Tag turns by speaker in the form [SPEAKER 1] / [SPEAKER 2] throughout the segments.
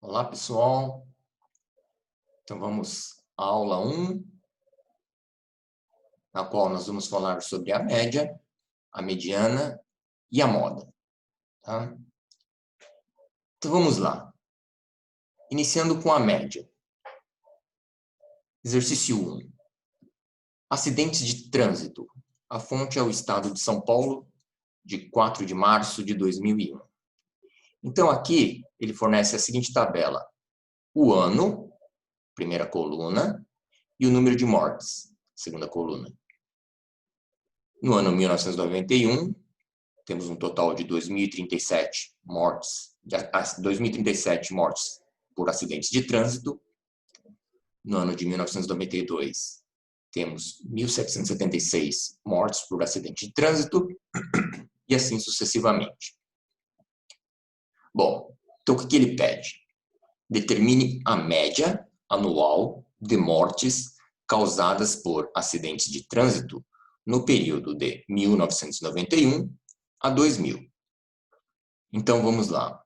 [SPEAKER 1] Olá, pessoal. Então, vamos à aula 1, na qual nós vamos falar sobre a média, a mediana e a moda. Tá? Então, vamos lá. Iniciando com a média. Exercício 1. Acidentes de trânsito. A fonte é o Estado de São Paulo, de 4 de março de 2001. Então, aqui, ele fornece a seguinte tabela. O ano, primeira coluna, e o número de mortes, segunda coluna. No ano 1991, temos um total de 2.037 mortes, 2.037 mortes por acidentes de trânsito. No ano de 1992, temos 1.776 mortes por acidente de trânsito e assim sucessivamente. Bom, então o que ele pede? Determine a média anual de mortes causadas por acidentes de trânsito no período de 1991 a 2000. Então, vamos lá.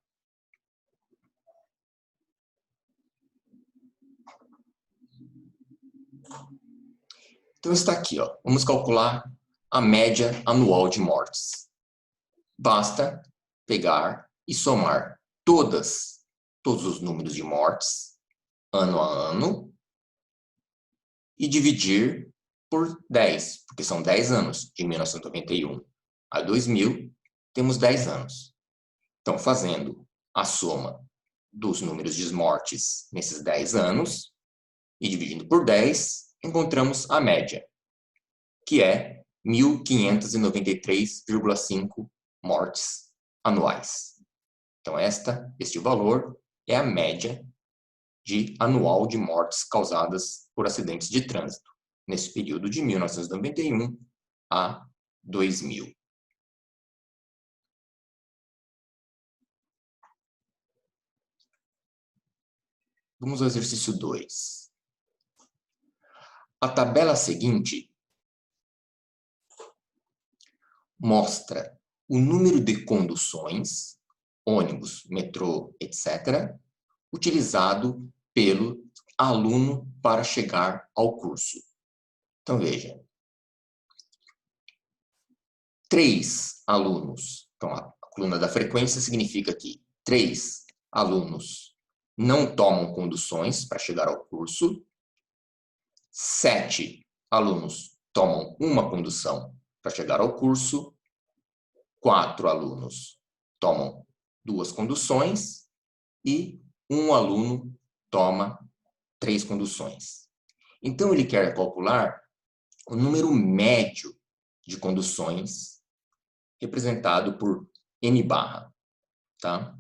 [SPEAKER 1] Então, está aqui, ó. Vamos calcular a média anual de mortes. Basta pegar e somar todos os números de mortes, ano a ano, e dividir por 10, porque são 10 anos, de 1991 a 2000, temos 10 anos. Então, fazendo a soma dos números de mortes nesses 10 anos e dividindo por 10, encontramos a média, que é 1.593,5 mortes anuais. Então, este valor é a média anual de mortes causadas por acidentes de trânsito, nesse período de 1991 a 2000. Vamos ao exercício 2. A tabela seguinte mostra o número de conduções, ônibus, metrô, etc., utilizado pelo aluno para chegar ao curso. Então, veja. 3 alunos. Então, a coluna da frequência significa que 3 alunos não tomam conduções para chegar ao curso. 7 alunos tomam uma condução para chegar ao curso. 4 alunos tomam 2 conduções e 1 aluno toma 3 conduções. Então, ele quer calcular o número médio de conduções representado por N barra. Tá?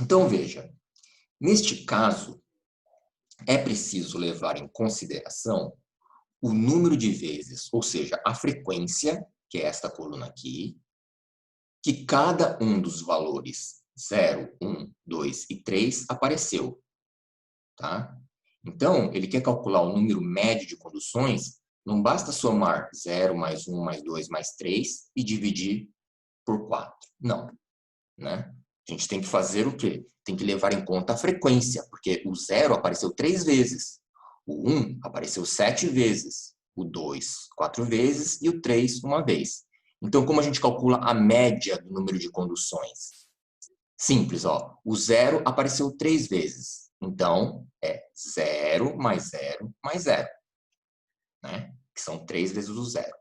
[SPEAKER 1] Então, veja, neste caso, é preciso levar em consideração o número de vezes, ou seja, a frequência, que é esta coluna aqui, que cada um dos valores 0, 1, 2 e 3 apareceu. Tá? Então, ele quer calcular o número médio de conduções, não basta somar 0 mais 1 mais 2 mais 3 e dividir por 4. Não. Né? A gente tem que fazer o quê? Tem que levar em conta a frequência, porque o 0 apareceu 3 vezes, o 1 apareceu 7 vezes, o 2 4 vezes e o 3 uma vez. Então, como a gente calcula a média do número de conduções? Simples, ó. O 0 apareceu 3 vezes. Então, é 0 mais 0 mais 0. Né? Que são 3 vezes o 0.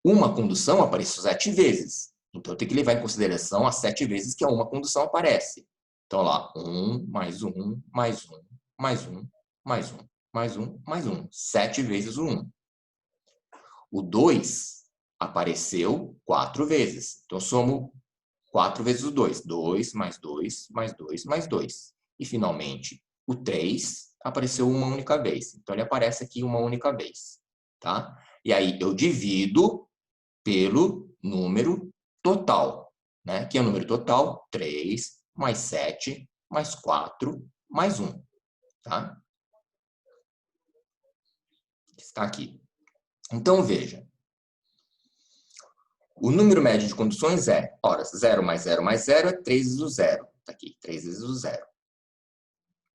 [SPEAKER 1] Uma condução apareceu 7 vezes. Então, eu tenho que levar em consideração as 7 vezes que uma condução aparece. Então, lá, 1, mais 1, mais 1, mais 1, mais 1, mais 1, mais 1. 7 vezes o 1. O 2 apareceu 4 vezes. Então, eu somo 4 vezes o 2. 2 mais 2, mais 2, mais 2. E, finalmente, o 3 apareceu uma única vez. Então, ele aparece aqui uma única vez. Tá? E aí, eu divido pelo número total, né? Que é o número total, 3 mais 7 mais 4 mais 1. Tá? Está aqui. Então, veja. O número médio de conduções é, ora, 0 mais 0 mais 0 é 3 vezes o 0. Tá aqui, 3 vezes o 0.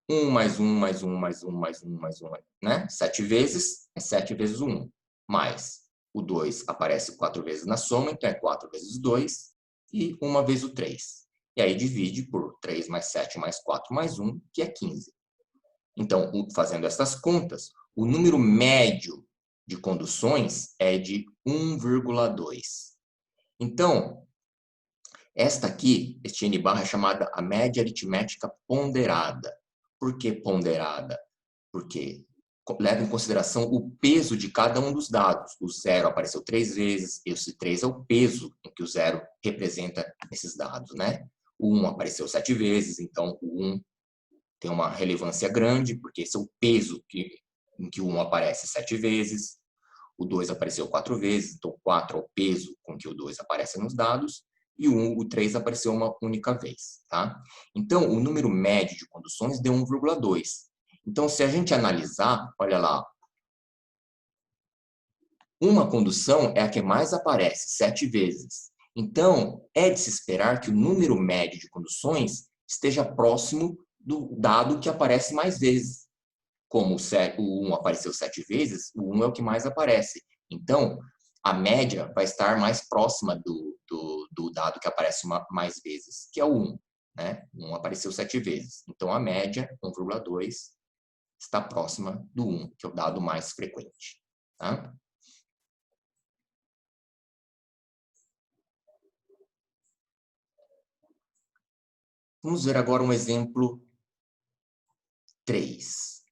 [SPEAKER 1] 1 mais 1 mais 1 mais 1 mais 1 mais 1, né? 7 vezes é 7 vezes o 1. Mais o 2 aparece 4 vezes na soma, então é 4 vezes o 2 e 1 vez o 3. E aí divide por 3 mais 7 mais 4 mais 1, que é 15. Então, fazendo essas contas, o número médio de conduções é de 1,2. Então, esta aqui, este n-barra, é chamada a média aritmética ponderada. Por que ponderada? Porque leva em consideração o peso de cada um dos dados. O 0 apareceu 3 vezes, esse 3 é o peso em que o 0 representa esses dados, né? O 1 apareceu 7 vezes, então o 1 tem uma relevância grande, porque esse é o peso em que o 1 aparece 7 vezes. O 2 apareceu 4 vezes, então 4 é o peso com que o 2 aparece nos dados. E o 3 apareceu uma única vez, tá? Então, o número médio de conduções deu 1,2. Então, se a gente analisar, olha lá, uma condução é a que mais aparece, 7 vezes. Então, é de se esperar que o número médio de conduções esteja próximo do dado que aparece mais vezes. Como o 1 apareceu 7 vezes, o 1 é o que mais aparece. Então, a média vai estar mais próxima do dado que aparece mais vezes, que é o 1. Né? O 1 apareceu 7 vezes. Então, a média, 1,2, está próxima do 1, que é o dado mais frequente. Tá? Vamos ver agora um exemplo 3.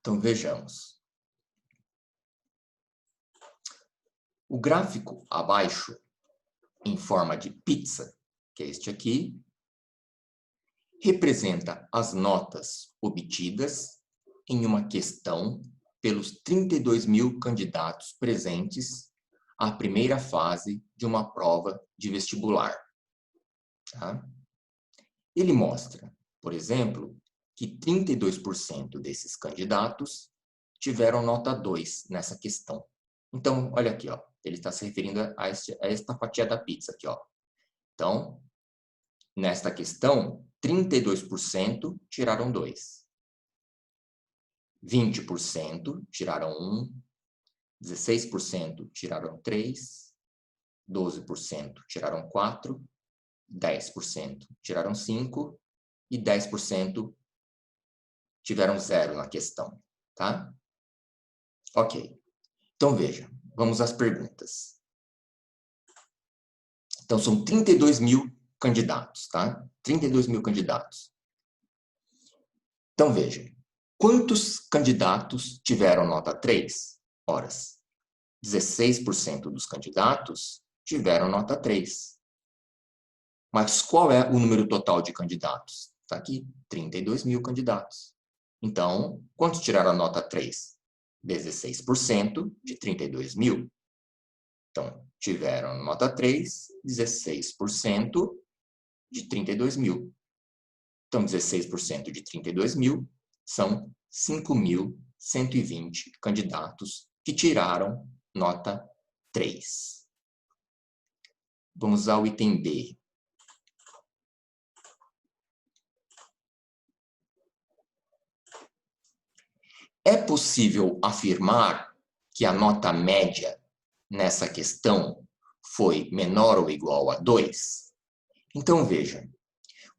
[SPEAKER 1] Então, vejamos. O gráfico abaixo, em forma de pizza, que é este aqui, representa as notas obtidas em uma questão pelos 32 mil candidatos presentes à primeira fase de uma prova de vestibular. Tá? Ele mostra, por exemplo, que 32% desses candidatos tiveram nota 2 nessa questão. Então, olha aqui, ó, ele está se referindo a esta fatia da pizza aqui. Ó. Então, nesta questão, 32% tiraram 2. 20% tiraram 1. 16% tiraram 3. 12% tiraram 4. 10% tiraram 5. E 10% tiveram 0 na questão. Tá? Ok. Então, veja. Vamos às perguntas. Então, são 32 mil candidatos, tá? 32 mil candidatos. Então, veja. Quantos candidatos tiveram nota 3? Ora, 16% dos candidatos tiveram nota 3. Mas qual é o número total de candidatos? Está aqui, 32 mil candidatos. Então, quantos tiraram a nota 3? 16% de 32 mil. Então, tiveram nota 3, 16% de 32 mil. Então, 16% de 32 mil são 5.120 candidatos que tiraram nota 3. Vamos ao item B. É possível afirmar que a nota média nessa questão foi menor ou igual a 2? Então, veja,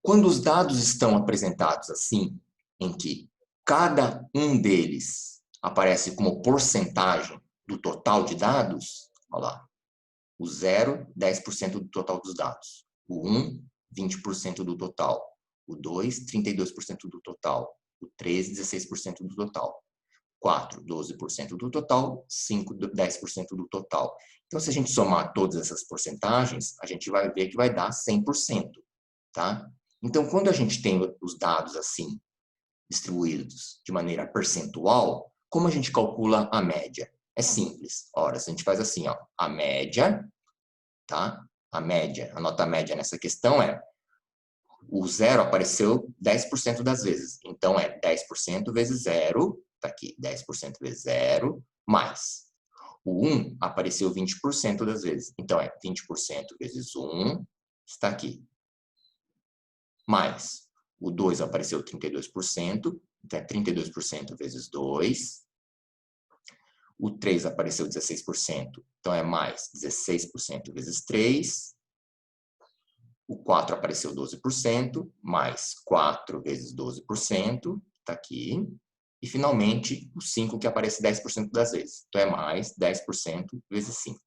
[SPEAKER 1] quando os dados estão apresentados assim, em que cada um deles aparece como porcentagem do total de dados, olha lá, o 0, 10% do total dos dados, o 1, 20% do total, o 2, 32% do total, o 3, 16% do total. 4, 12% do total, 5, 10% do total. Então, se a gente somar todas essas porcentagens, a gente vai ver que vai dar 100%, tá? Então, quando a gente tem os dados assim, distribuídos de maneira percentual, como a gente calcula a média? É simples. Ora, se a gente faz assim, ó, a média, tá? A média, a nota média nessa questão é o 0 apareceu 10% das vezes. Então, é 10% vezes 0, tá aqui, 10% vezes 0, mais O 1 apareceu 20% das vezes. Então, é 20% vezes 1, está aqui. Mais o 2 apareceu 32%, então é 32% vezes 2. O 3 apareceu 16%, então é mais 16% vezes 3. O 4 apareceu 12%, mais 4 vezes 12%, está aqui. E, finalmente, o 5, que aparece 10% das vezes. Então, é mais 10% vezes 5.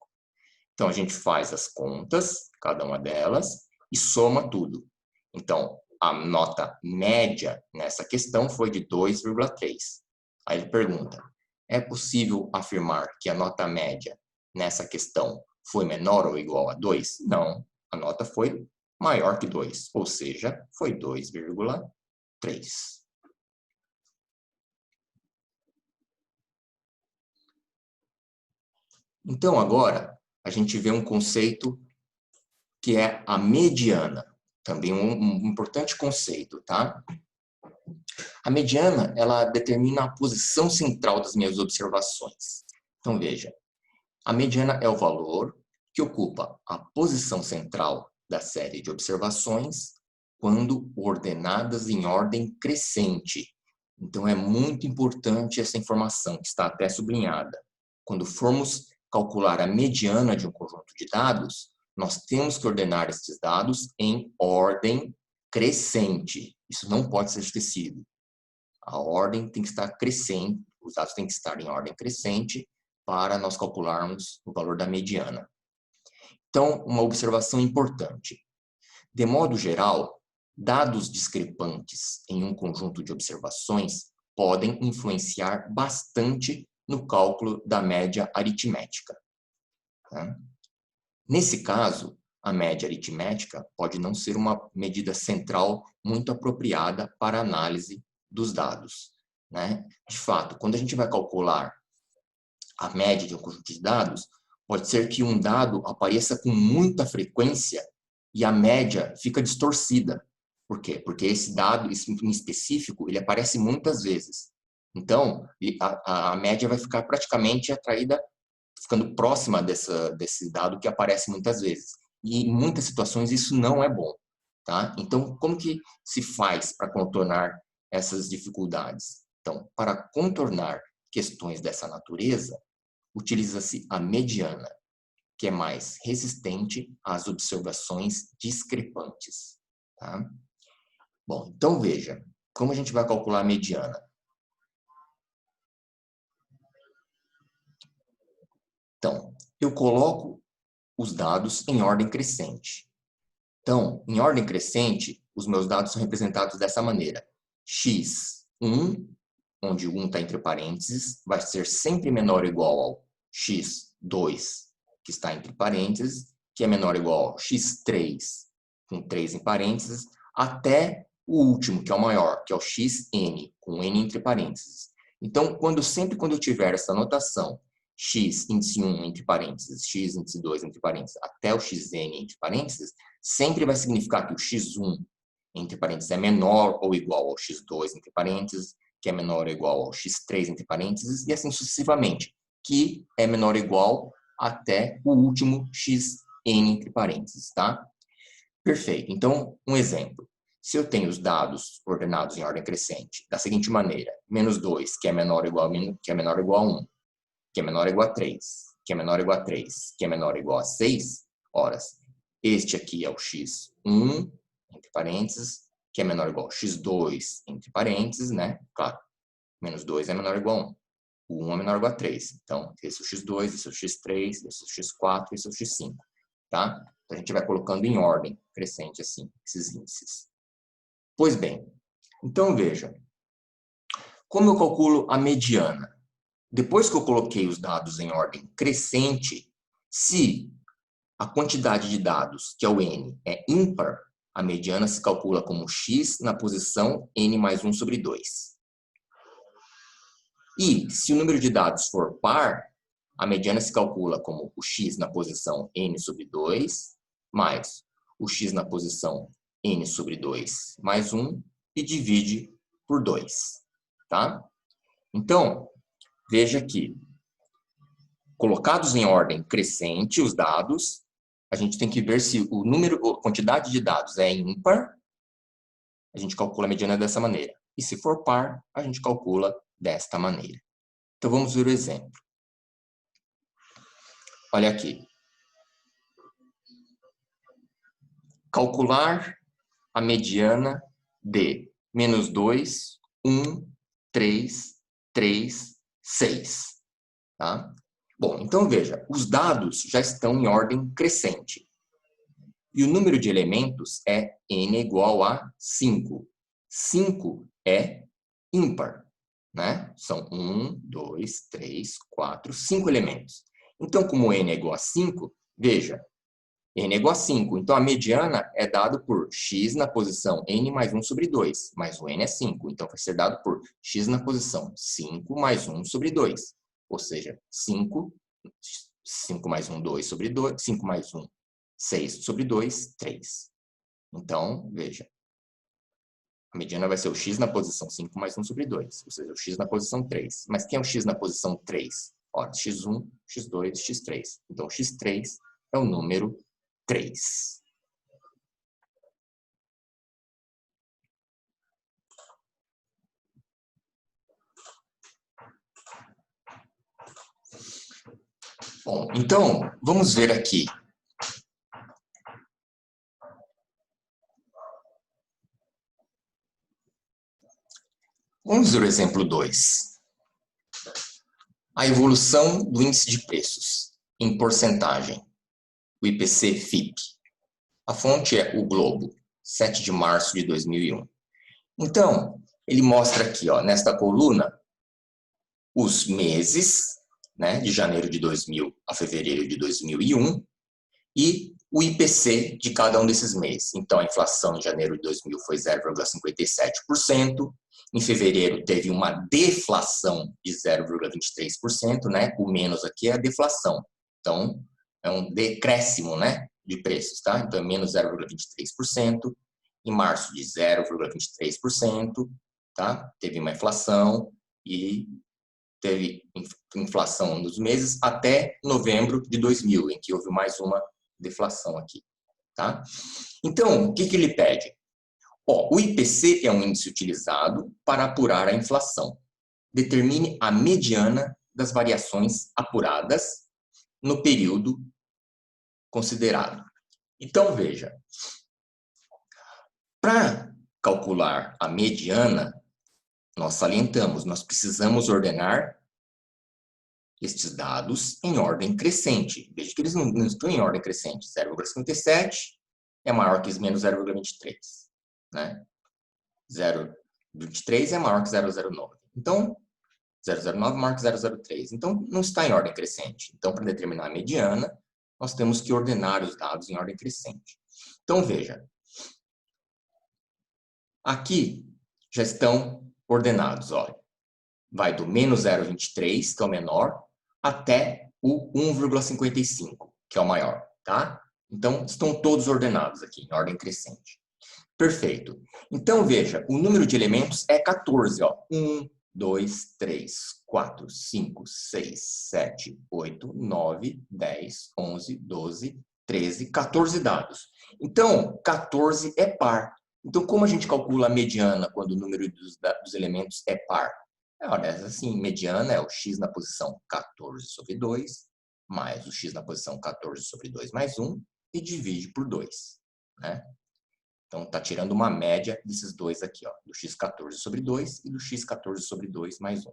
[SPEAKER 1] Então, a gente faz as contas, cada uma delas, e soma tudo. Então, a nota média nessa questão foi de 2,3. Aí ele pergunta, é possível afirmar que a nota média nessa questão foi menor ou igual a 2? Não, a nota foi maior que 2, ou seja, foi 2,3. Então, agora, a gente vê um conceito que é a mediana. Também um importante conceito, tá? A mediana, ela determina a posição central das minhas observações. Então, veja, a mediana é o valor que ocupa a posição central da série de observações quando ordenadas em ordem crescente. Então, é muito importante essa informação, que está até sublinhada. Quando formos calcular a mediana de um conjunto de dados, nós temos que ordenar esses dados em ordem crescente. Isso não pode ser esquecido. A ordem tem que estar crescente, os dados têm que estar em ordem crescente para nós calcularmos o valor da mediana. Então, uma observação importante. De modo geral, dados discrepantes em um conjunto de observações podem influenciar bastante no cálculo da média aritmética. Tá? Nesse caso, a média aritmética pode não ser uma medida central muito apropriada para a análise dos dados. Né? De fato, quando a gente vai calcular a média de um conjunto de dados, pode ser que um dado apareça com muita frequência e a média fica distorcida. Por quê? Porque esse dado em específico, ele aparece muitas vezes. Então, a média vai ficar praticamente atraída, ficando próxima desse dado que aparece muitas vezes. E em muitas situações isso não é bom. Tá? Então, como que se faz para contornar essas dificuldades? Então, para contornar questões dessa natureza, utiliza-se a mediana, que é mais resistente às observações discrepantes. Tá? Bom, então veja, como a gente vai calcular a mediana? Então, eu coloco os dados em ordem crescente. Então, em ordem crescente, os meus dados são representados dessa maneira. x1, onde o 1 está entre parênteses, vai ser sempre menor ou igual ao x2, que está entre parênteses, que é menor ou igual ao x3, com 3 em parênteses, até o último, que é o maior, que é o xn, com n entre parênteses. Então, sempre quando eu tiver essa notação, x índice 1 entre parênteses, x índice 2 entre parênteses, até o xn entre parênteses, sempre vai significar que o x1 entre parênteses é menor ou igual ao x2 entre parênteses, que é menor ou igual ao x3 entre parênteses, e assim sucessivamente, que é menor ou igual até o último xn entre parênteses, tá? Perfeito. Então, um exemplo. Se eu tenho os dados ordenados em ordem crescente da seguinte maneira, menos 2, que é menor ou igual a 1, que é menor ou igual a 3, que é menor ou igual a 3, que é menor ou igual a 6, horas, este aqui é o x1, entre parênteses, que é menor ou igual a x2, entre parênteses, né? Claro, menos 2 é menor ou igual a 1. O 1 é menor ou igual a 3. Então, esse é o x2, esse é o x3, esse é o x4, esse é o x5. Tá? Então, a gente vai colocando em ordem crescente, assim, esses índices. Pois bem, então veja. Como eu calculo a mediana? Depois que eu coloquei os dados em ordem crescente, se a quantidade de dados, que é o n, é ímpar, a mediana se calcula como x na posição n mais 1 sobre 2. E, se o número de dados for par, a mediana se calcula como o x na posição n sobre 2, mais o x na posição n sobre 2 mais 1, e divide por 2. Tá? Então, veja que, colocados em ordem crescente, os dados, a gente tem que ver se o número, a quantidade de dados é ímpar, a gente calcula a mediana dessa maneira. E se for par, a gente calcula desta maneira. Então, vamos ver o exemplo. Olha aqui. Calcular a mediana de -2, 1, 3, 3, 6. Tá? Bom, então veja, os dados já estão em ordem crescente. E o número de elementos é n igual a 5. 5 é ímpar, né? São 1, 2, 3, 4, 5 elementos. Então, como n é igual a 5, veja, n é igual a 5. Então, a mediana é dado por x na posição n mais 1 sobre 2. Mas o n é 5. Então, vai ser dado por x na posição 5 mais 1 sobre 2. Ou seja, 5 mais 1, 2 sobre 2. 5 mais 1, 6 sobre 2, 3. Então, veja. A mediana vai ser o x na posição 5 mais 1 sobre 2. Ou seja, o x na posição 3. Mas quem é o x na posição 3? Ora, x1, x2, x3. Então, x3 é o número 3. Bom, então, vamos ver aqui. Vamos ver o exemplo 2. A evolução do índice de preços em porcentagem, o IPC-FIP. A fonte é o Globo, 7 de março de 2001. Então, ele mostra aqui, ó, nesta coluna, os meses, né, de janeiro de 2000 a fevereiro de 2001, e o IPC de cada um desses meses. Então, a inflação em janeiro de 2000 foi 0,57%, em fevereiro teve uma deflação de 0,23%, né? O menos aqui é a deflação. Então, é um decréscimo, né, de preços, tá? Então, é menos 0,23%, em março de 0,23%, tá? Teve uma inflação e teve inflação nos meses até novembro de 2000, em que houve mais uma deflação aqui, tá? Então, o que ele pede? Ó, o IPC é um índice utilizado para apurar a inflação. Determine a mediana das variações apuradas no período considerado. Então, veja, para calcular a mediana, nós salientamos, nós precisamos ordenar estes dados em ordem crescente. Veja que eles não estão em ordem crescente. 0,57 é maior que menos 0,23. Né? 0,23 é maior que 0,09. Então, 0,09 é maior que 0,03. Então, não está em ordem crescente. Então, para determinar a mediana, nós temos que ordenar os dados em ordem crescente. Então, veja. Aqui já estão ordenados. Olha. Vai do menos 0,23, que é o menor, até o 1,55, que é o maior, tá? Então, estão todos ordenados aqui, em ordem crescente. Perfeito. Então, veja, o número de elementos é 14, ó. 1, 2, 3, 4, 5, 6, 7, 8, 9, 10, 11, 12, 13, 14 dados. Então, 14 é par. Então, como a gente calcula a mediana quando o número dos elementos é par? Olha, assim, mediana é o x na posição 14 sobre 2, mais o x na posição 14 sobre 2 mais 1, e divide por 2. Né? Então, está tirando uma média desses dois aqui, ó, do x14 sobre 2 e do x14 sobre 2 mais 1.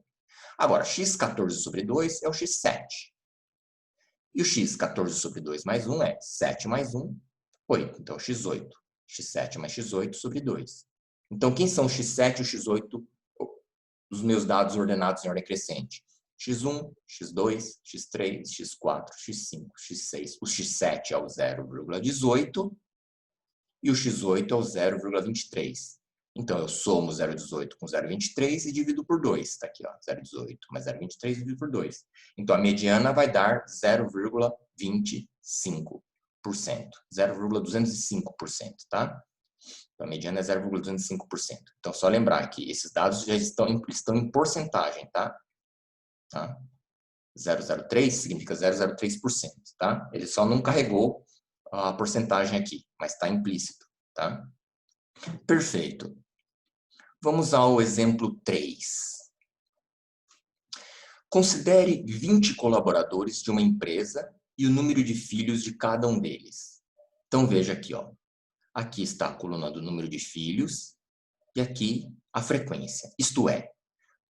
[SPEAKER 1] Agora, x14 sobre 2 é o x7. E o x14 sobre 2 mais 1 é 7 mais 1, 8. Então, é o x8. x7 mais x8 sobre 2. Então, quem são o x7 e o x8? Os meus dados ordenados em ordem crescente. x1, x2, x3, x4, x5, x6. O x7 é o 0,18 e o x8 é o 0,23. Então, eu somo 0,18 com 0,23 e divido por 2. Está aqui, ó, 0,18 mais 0,23 dividido por 2. Então, a mediana vai dar 0,25%. 0,205%, tá? Então, a mediana é 0,205%. Então, só lembrar que esses dados já estão em porcentagem, tá? 0,03 significa 0,03%, tá? Ele só não carregou a porcentagem aqui, mas está implícito, tá? Perfeito. Vamos ao exemplo 3. Considere 20 colaboradores de uma empresa e o número de filhos de cada um deles. Então, veja aqui, ó. Aqui está a coluna do número de filhos e aqui a frequência. Isto é,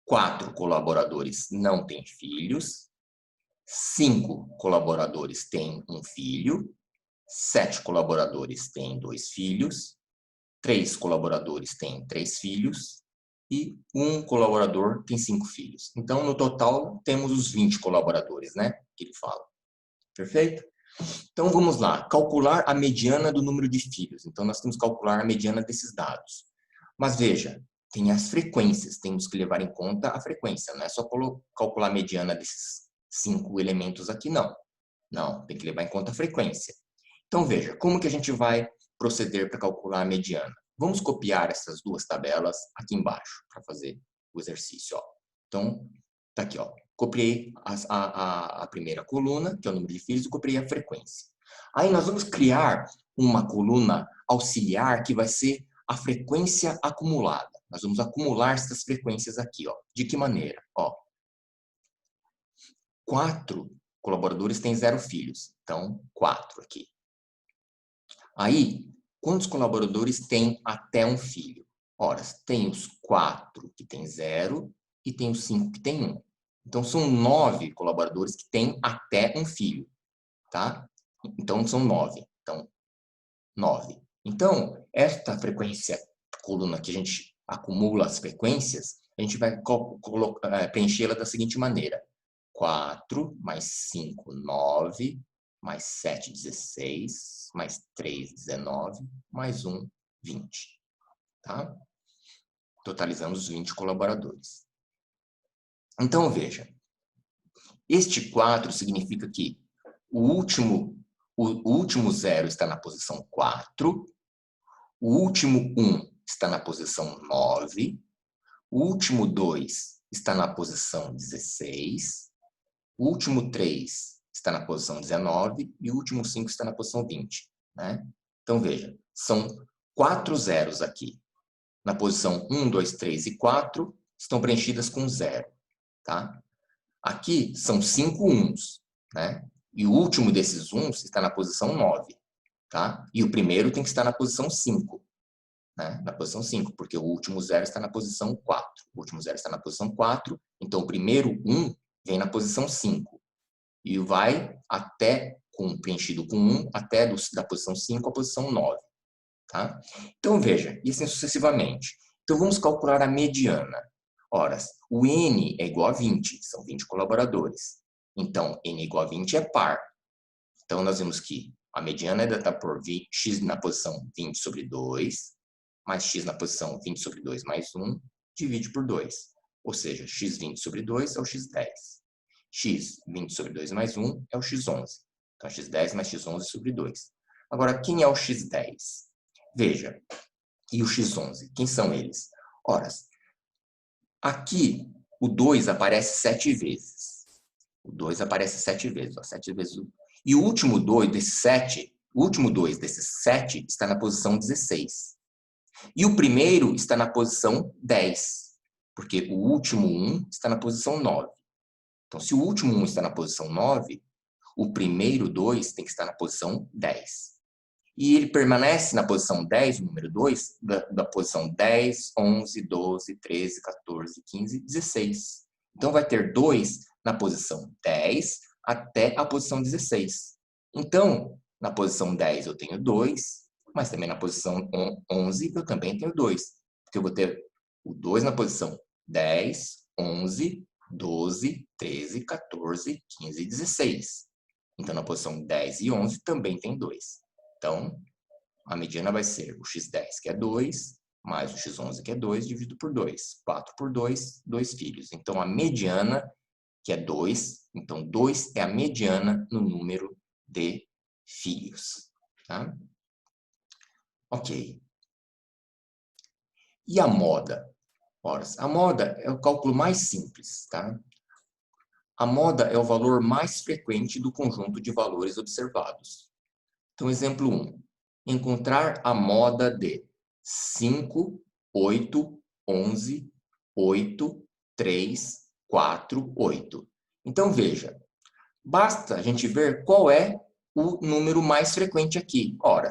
[SPEAKER 1] 4 colaboradores não têm filhos, 5 colaboradores têm um filho, 7 colaboradores têm 2 filhos, 3 colaboradores têm 3 filhos e 1 colaborador tem 5 filhos. Então, no total, temos os 20 colaboradores, né? Que ele fala. Perfeito? Então, vamos lá. Calcular a mediana do número de filhos. Então, nós temos que calcular a mediana desses dados. Mas veja, tem as frequências. Temos que levar em conta a frequência. Não é só calcular a mediana desses 5 elementos aqui, não. Não, tem que levar em conta a frequência. Então, veja, como que a gente vai proceder para calcular a mediana? Vamos copiar essas duas tabelas aqui embaixo para fazer o exercício. Ó. Então, tá aqui, ó. Copiei a primeira coluna, que é o número de filhos, e copiei a frequência. Aí nós vamos criar uma coluna auxiliar que vai ser a frequência acumulada. Nós vamos acumular essas frequências aqui, ó. De que maneira? Ó, 4 colaboradores têm 0 filhos. Então, 4 aqui. Aí, quantos colaboradores têm até um filho? Ora, tem os 4 que têm 0 e tem os 5 que têm 1. Então, são 9 colaboradores que têm até um filho, tá? Então, são 9. Então, 9. Então, esta frequência, coluna que a gente acumula as frequências, a gente vai preenchê-la da seguinte maneira. 4 mais 5, 9, mais 7, 16, mais 3, 19, mais 1, 20. Tá? Totalizamos 20 colaboradores. Então, veja. Este 4 significa que o último 0 está na posição 4, o último 1 está na posição 9, o último 2 está na posição 16, o último 3 está na posição 19 e o último 5 está na posição 20. Né? Então, veja, são 4 zeros aqui. Na posição 1, 2, 3 e 4 estão preenchidas com 0. Tá? Aqui são 5 uns. Né? E o último desses uns está na posição 9. Tá? E o primeiro tem que estar na posição 5. Né? Na posição 5, porque o último 0 está na posição 4. O último 0 está na posição 4, então o primeiro 1 vem na posição 5. E vai até, preenchido com 1, até da posição 5 à posição 9. Tá? Então, veja, e assim sucessivamente. Então, vamos calcular a mediana. Ora, o N é igual a 20, são 20 colaboradores. Então, N igual a 20 é par. Então, nós vemos que a mediana é dada por x na posição 20 sobre 2, mais x na posição 20 sobre 2 mais 1, divide por 2. Ou seja, x 20 sobre 2 é o x10. X 20 sobre 2 mais 1 é o x11. Então, x10 mais x11 sobre 2. Agora, quem é o x10? Veja, e o x11? Quem são eles? Ora, aqui o 2 aparece 7 vezes. O 2 aparece 7 vezes. Ó, 7 vezes. E o último 2 desses 7, o último 2 desses 7 está na posição 16. E o primeiro está na posição 10, porque o último 1 está na posição 9. Então, se o último 1 está na posição 9, o primeiro 2 tem que estar na posição 10. E ele permanece na posição 10, o número 2, da posição 10, 11, 12, 13, 14, 15, 16. Então, vai ter 2 na posição 10 até a posição 16. Então, na posição 10 eu tenho 2, mas também na posição 11 eu também tenho 2. Porque eu vou ter o 2 na posição 10, 11, 12, 13, 14, 15 e 16. Então, na posição 10 e 11 também tem 2. Então, a mediana vai ser o x10, que é 2, mais o x11, que é 2, dividido por 2. 4 por 2, 2 filhos. Então, a mediana, que é 2, então 2 é a mediana no número de filhos. Tá? Ok. E a moda? Ora, a moda é o cálculo mais simples. Tá? A moda é o valor mais frequente do conjunto de valores observados. Então, exemplo 1. Encontrar a moda de 5, 8, 11, 8, 3, 4, 8. Então, veja, basta a gente ver qual é o número mais frequente aqui. Ora,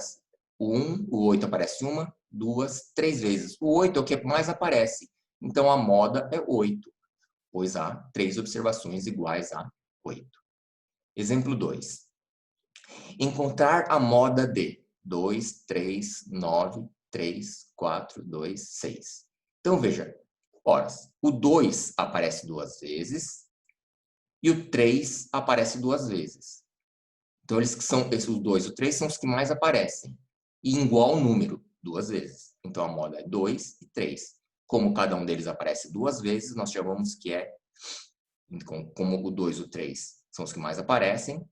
[SPEAKER 1] o 8 aparece uma, duas, três vezes. O 8 é o que mais aparece. Então, a moda é 8, pois há 3 observações iguais a 8. Exemplo 2. Encontrar a moda de 2, 3, 9, 3, 4, 2, 6. Então, veja, ora, o 2 aparece 2 vezes e o 3 aparece 2 vezes. Então, os 2 e o 3 são os que mais aparecem. E em igual número, 2 vezes. Então, a moda é 2 e 3. Como cada um deles aparece 2 vezes, nós chamamos que é, como o 2 e o 3 são os que mais aparecem,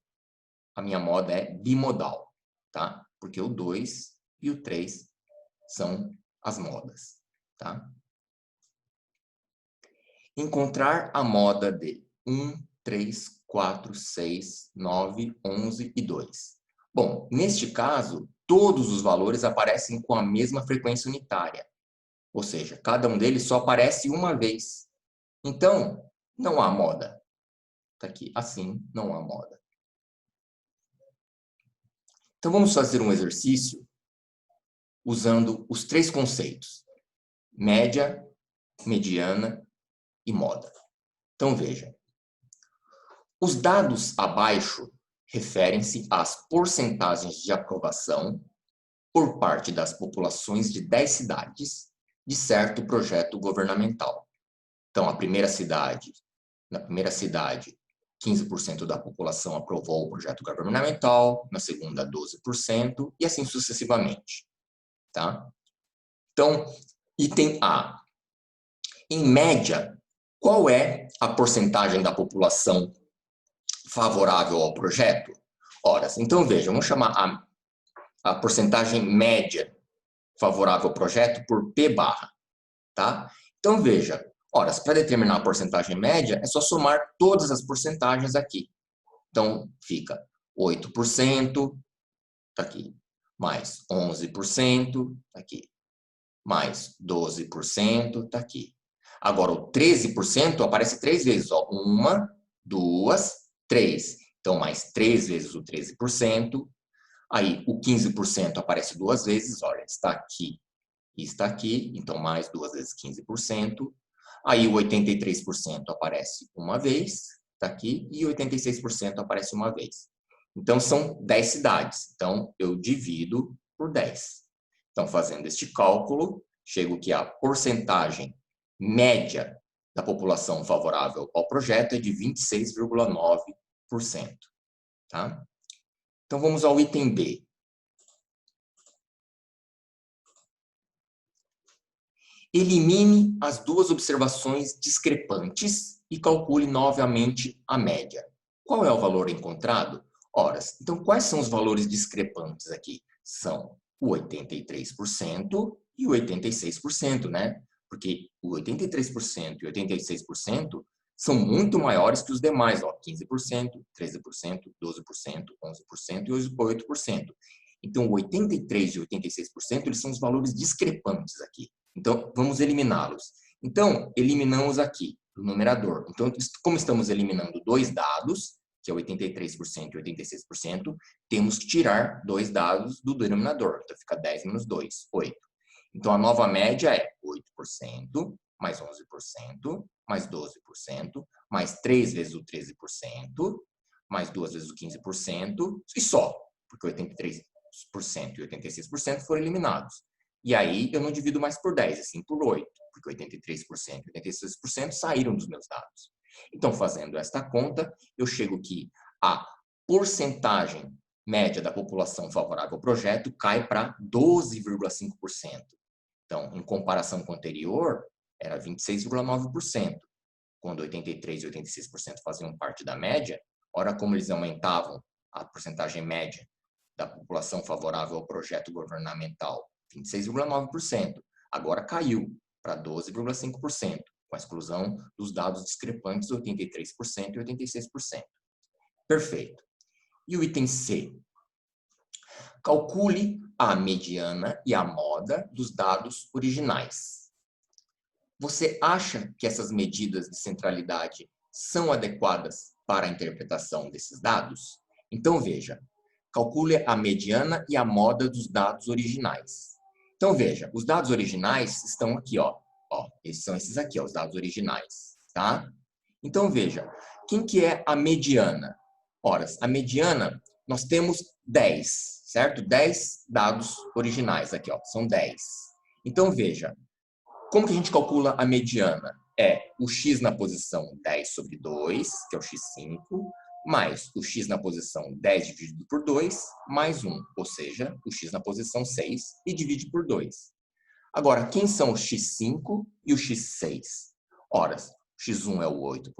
[SPEAKER 1] a minha moda é bimodal, tá? Porque o 2 e o 3 são as modas, tá? Encontrar a moda de 1, 3, 4, 6, 9, 11 e 2. Bom, neste caso, todos os valores aparecem com a mesma frequência unitária. Ou seja, cada um deles só aparece uma vez. Então, não há moda. Está aqui, assim, não há moda. Então, vamos fazer um exercício usando os 3 conceitos: média, mediana e moda. Então, veja. Os dados abaixo referem-se às porcentagens de aprovação por parte das populações de 10 cidades de certo projeto governamental. Então, na primeira cidade, 15% da população aprovou o projeto governamental, na segunda, 12%, e assim sucessivamente. Tá? Então, item A. Em média, qual é a porcentagem da população favorável ao projeto? Ora, então veja, vamos chamar a porcentagem média favorável ao projeto por P barra, tá? Então veja, ora, para determinar a porcentagem média, é só somar todas as porcentagens aqui. Então fica 8%, tá aqui, mais 11%, tá aqui, mais 12%, tá aqui. Agora, o 13% aparece 3 vezes, ó. 1, 2, 3. Então, mais 3 vezes o 13%. Aí, o 15% aparece 2 vezes, olha, está aqui e está aqui. Então, mais 2 vezes 15%. Aí, o 83% aparece uma vez, está aqui. E 86% aparece uma vez. Então, são 10 cidades. Então, eu divido por 10. Então, fazendo este cálculo, chego que a porcentagem média da população favorável ao projeto é de 26,9%. Tá? Então, vamos ao item B. Elimine as 2 observações discrepantes e calcule novamente a média. Qual é o valor encontrado? Ora, então, quais são os valores discrepantes aqui? São o 83% e o 86%, né? Porque o 83% e o 86% são muito maiores que os demais, ó, 15%, 13%, 12%, 11% e 8%. Então, o 83% e o 86% eles são os valores discrepantes aqui. Então, vamos eliminá-los. Então, eliminamos aqui do numerador. Então, como estamos eliminando 2 dados, que é 83% e 86%, temos que tirar 2 dados do denominador. Então, fica 10 menos 2, 8. Então, a nova média é 8%, mais 11%, mais 12%, mais 3 vezes o 13%, mais 2 vezes o 15%, e só, porque 83% e 86% foram eliminados. E aí, eu não divido mais por 10, assim por 8, porque 83% e 86% saíram dos meus dados. Então, fazendo esta conta, eu chego que a porcentagem média da população favorável ao projeto cai para 12,5%. Então, em comparação com o anterior, era 26,9%. Quando 83% e 86% faziam parte da média, ora como eles aumentavam a porcentagem média da população favorável ao projeto governamental, 26,9%. Agora caiu para 12,5%. com a exclusão dos dados discrepantes 83% e 86%. Perfeito. E o item C? Calcule a mediana e a moda dos dados originais. Você acha que essas medidas de centralidade são adequadas para a interpretação desses dados? Então, veja, calcule a mediana e a moda dos dados originais. Então, veja, os dados originais estão aqui, ó. Esses são esses aqui, ó, os dados originais, tá? Então, veja, quem que é a mediana? Ora, a mediana, nós temos 10, certo? 10 dados originais aqui, ó, são 10. Então, veja, como que a gente calcula a mediana? É o x na posição 10 sobre 2, que é o x5, mais o x na posição 10 dividido por 2, mais 1, ou seja, o x na posição 6 e divide por 2. Agora, quem são o x5 e o x6? Ora, x1 é o 8%,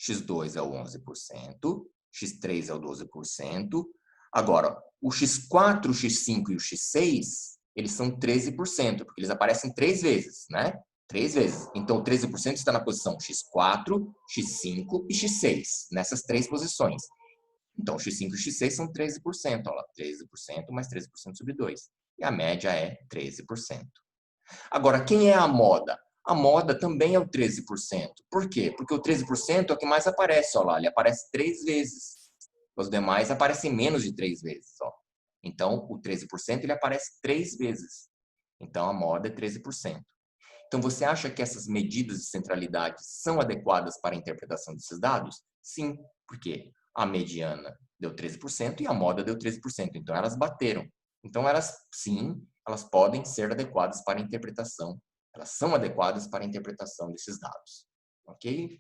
[SPEAKER 1] x2 é o 11%, x3 é o 12%. Agora, o x4, o x5 e o x6, eles são 13%, porque eles aparecem 3 vezes, né? 3 vezes. Então, o 13% está na posição x4, x5 e x6, nessas 3 posições. Então, x5 e x6 são 13%, ó lá, 13% mais 13% sobre 2. E a média é 13%. Agora, quem é a moda? A moda também é o 13%. Por quê? Porque o 13% é o que mais aparece, ó lá, ele aparece 3 vezes. Os demais aparecem menos de 3 vezes, ó. Então, o 13% ele aparece 3 vezes. Então, a moda é 13%. Então, você acha que essas medidas de centralidade são adequadas para a interpretação desses dados? Sim, porque a mediana deu 13% e a moda deu 13%. Então, elas bateram. Então, elas, sim, elas podem ser adequadas para a interpretação. Elas são adequadas para a interpretação desses dados. Ok?